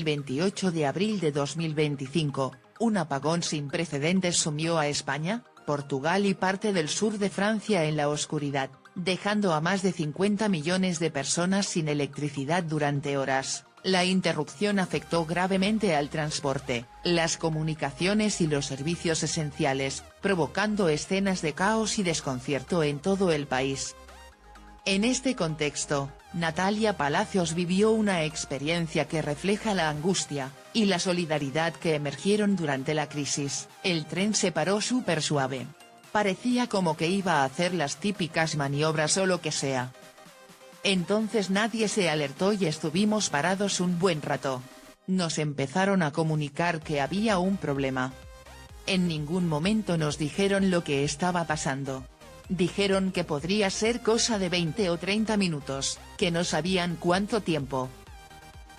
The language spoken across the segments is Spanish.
El 28 de abril de 2025, un apagón sin precedentes sumió a España, Portugal y parte del sur de Francia en la oscuridad, dejando a más de 50 millones de personas sin electricidad durante horas. La interrupción afectó gravemente al transporte, las comunicaciones y los servicios esenciales, provocando escenas de caos y desconcierto en todo el país. En este contexto, Natalia Palacios vivió una experiencia que refleja la angustia y la solidaridad que emergieron durante la crisis. El tren se paró súper suave. Parecía como que iba a hacer las típicas maniobras o lo que sea. Entonces nadie se alertó y estuvimos parados un buen rato. Nos empezaron a comunicar que había un problema. En ningún momento nos dijeron lo que estaba pasando. Dijeron que podría ser cosa de 20 o 30 minutos, que no sabían cuánto tiempo.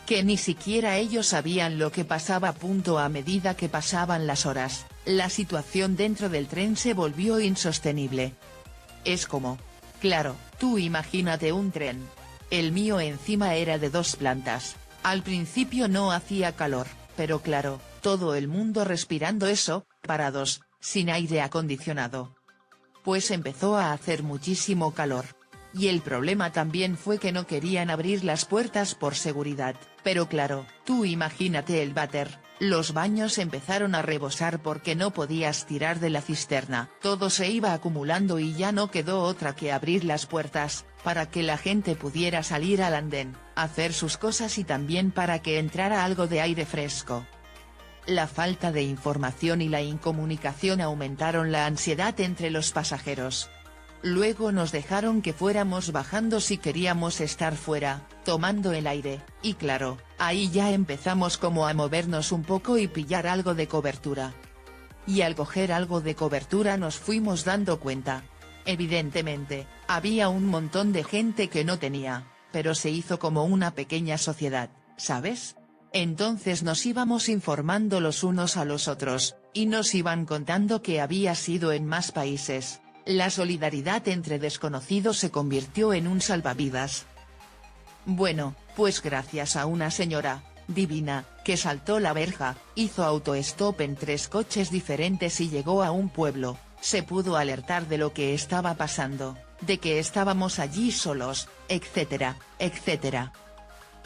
Que ni siquiera ellos sabían lo que pasaba. A medida que pasaban las horas, la situación dentro del tren se volvió insostenible. Es como, claro, tú imagínate un tren. El mío encima era de 2 plantas. Al principio no hacía calor, pero claro, todo el mundo respirando eso, parados, sin aire acondicionado. Pues empezó a hacer muchísimo calor. Y el problema también fue que no querían abrir las puertas por seguridad, pero claro, tú imagínate el váter, los baños empezaron a rebosar porque no podías tirar de la cisterna, todo se iba acumulando y ya no quedó otra que abrir las puertas, para que la gente pudiera salir al andén, hacer sus cosas y también para que entrara algo de aire fresco. La falta de información y la incomunicación aumentaron la ansiedad entre los pasajeros. Luego nos dejaron que fuéramos bajando si queríamos estar fuera, tomando el aire, y claro, ahí ya empezamos como a movernos un poco y pillar algo de cobertura. Y al coger algo de cobertura nos fuimos dando cuenta. Evidentemente, había un montón de gente que no tenía, pero se hizo como una pequeña sociedad, ¿sabes? Entonces nos íbamos informando los unos a los otros, y nos iban contando que había sido en más países. La solidaridad entre desconocidos se convirtió en un salvavidas. Bueno, pues gracias a una señora, divina, que saltó la verja, hizo autostop en 3 coches diferentes y llegó a un pueblo, se pudo alertar de lo que estaba pasando, de que estábamos allí solos, etcétera, etcétera.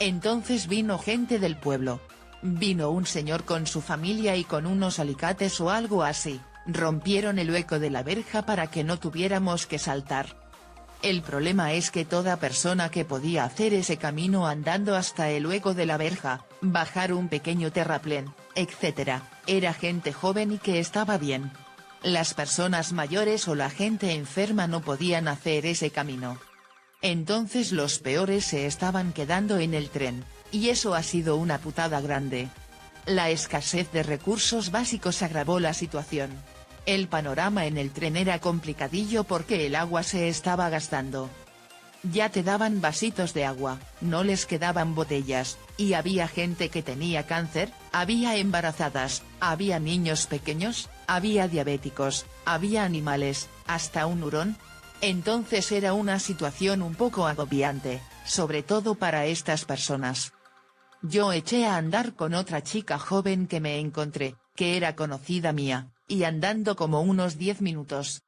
Entonces vino gente del pueblo. Vino un señor con su familia y con unos alicates o algo así, rompieron el hueco de la verja para que no tuviéramos que saltar. El problema es que toda persona que podía hacer ese camino andando hasta el hueco de la verja, bajar un pequeño terraplén, etc., era gente joven y que estaba bien. Las personas mayores o la gente enferma no podían hacer ese camino. Entonces los peores se estaban quedando en el tren, y eso ha sido una putada grande. La escasez de recursos básicos agravó la situación. El panorama en el tren era complicadillo porque el agua se estaba gastando. Ya te daban vasitos de agua, no les quedaban botellas, y había gente que tenía cáncer, había embarazadas, había niños pequeños, había diabéticos, había animales, hasta un hurón. Entonces era una situación un poco agobiante, sobre todo para estas personas. Yo eché a andar con otra chica joven que me encontré, que era conocida mía, y andando como unos 10 minutos.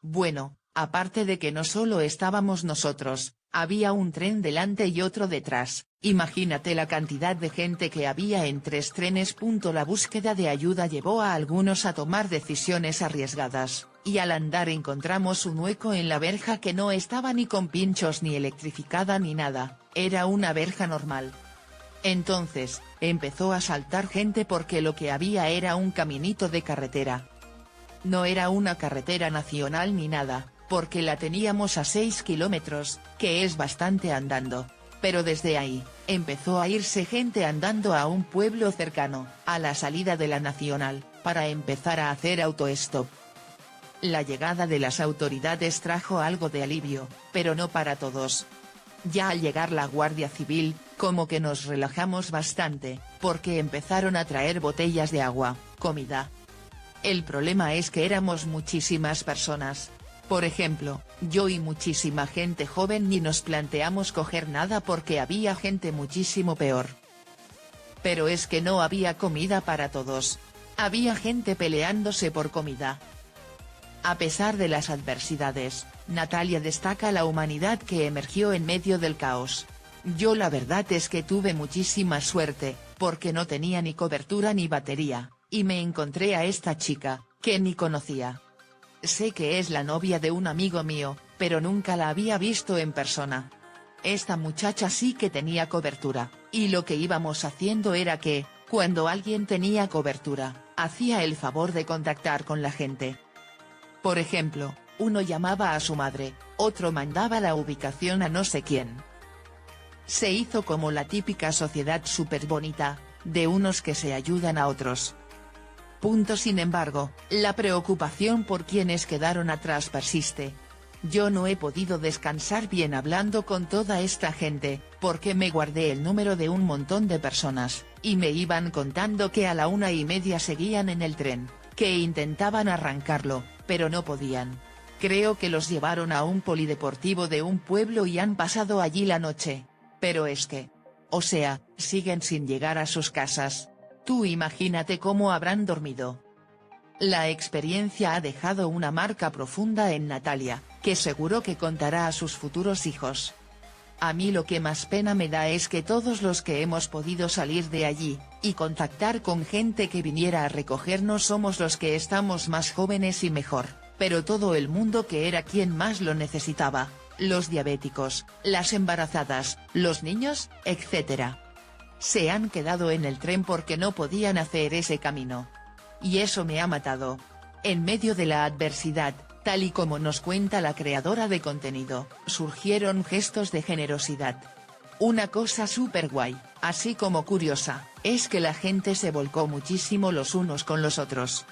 Bueno, aparte de que no solo estábamos nosotros, había un tren delante y otro detrás, imagínate la cantidad de gente que había en 3 trenes. La búsqueda de ayuda llevó a algunos a tomar decisiones arriesgadas, y al andar encontramos un hueco en la verja que no estaba ni con pinchos ni electrificada ni nada, era una verja normal. Entonces, empezó a saltar gente porque lo que había era un caminito de carretera. No era una carretera nacional ni nada, porque la teníamos a 6 kilómetros, que es bastante andando, pero desde ahí, empezó a irse gente andando a un pueblo cercano, a la salida de la nacional, para empezar a hacer autostop. La llegada de las autoridades trajo algo de alivio, pero no para todos. Ya al llegar la Guardia Civil, como que nos relajamos bastante, porque empezaron a traer botellas de agua, comida. El problema es que éramos muchísimas personas. Por ejemplo, yo y muchísima gente joven ni nos planteamos coger nada porque había gente muchísimo peor. pero es que no había comida para todos. Había gente peleándose por comida. A pesar de las adversidades, Natalia destaca la humanidad que emergió en medio del caos. Yo la verdad es que tuve muchísima suerte, porque no tenía ni cobertura ni batería, y me encontré a esta chica, que ni conocía. Sé que es la novia de un amigo mío, pero nunca la había visto en persona. Esta muchacha sí que tenía cobertura, y lo que íbamos haciendo era que, cuando alguien tenía cobertura, hacía el favor de contactar con la gente. Por ejemplo, uno llamaba a su madre, otro mandaba la ubicación a no sé quién. Se hizo como la típica sociedad súper bonita, de unos que se ayudan a otros. Sin embargo, la preocupación por quienes quedaron atrás persiste. Yo no he podido descansar bien hablando con toda esta gente, porque me guardé el número de un montón de personas, y me iban contando que a la 1:30 seguían en el tren, que intentaban arrancarlo, pero no podían. Creo que los llevaron a un polideportivo de un pueblo y han pasado allí la noche. Pero es que, o sea, siguen sin llegar a sus casas. Tú imagínate cómo habrán dormido. La experiencia ha dejado una marca profunda en Natalia, que seguro que contará a sus futuros hijos. A mí lo que más pena me da es que todos los que hemos podido salir de allí, y contactar con gente que viniera a recogernos somos los que estamos más jóvenes y mejor, pero todo el mundo que era quien más lo necesitaba, los diabéticos, las embarazadas, los niños, etc. Se han quedado en el tren porque no podían hacer ese camino. Y eso me ha matado. En medio de la adversidad, tal y como nos cuenta la creadora de contenido, surgieron gestos de generosidad. Una cosa súper guay, así como curiosa, es que la gente se volcó muchísimo los unos con los otros.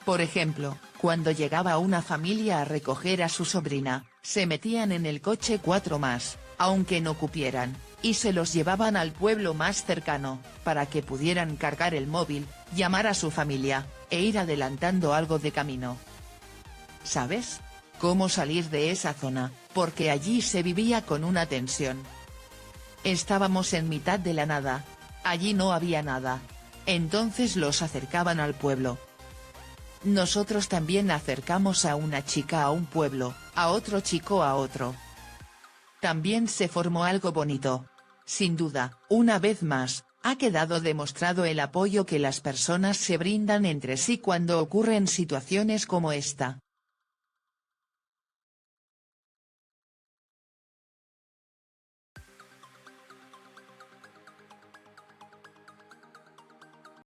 Por ejemplo, cuando llegaba una familia a recoger a su sobrina, se metían en el coche 4 más, aunque no cupieran, y se los llevaban al pueblo más cercano, para que pudieran cargar el móvil, llamar a su familia, e ir adelantando algo de camino. ¿Sabes cómo salir de esa zona? Porque allí se vivía con una tensión. Estábamos en mitad de la nada. Allí no había nada. Entonces los acercaban al pueblo. Nosotros también acercamos a una chica a un pueblo, a otro chico a otro. También se formó algo bonito. Sin duda, una vez más, ha quedado demostrado el apoyo que las personas se brindan entre sí cuando ocurren situaciones como esta.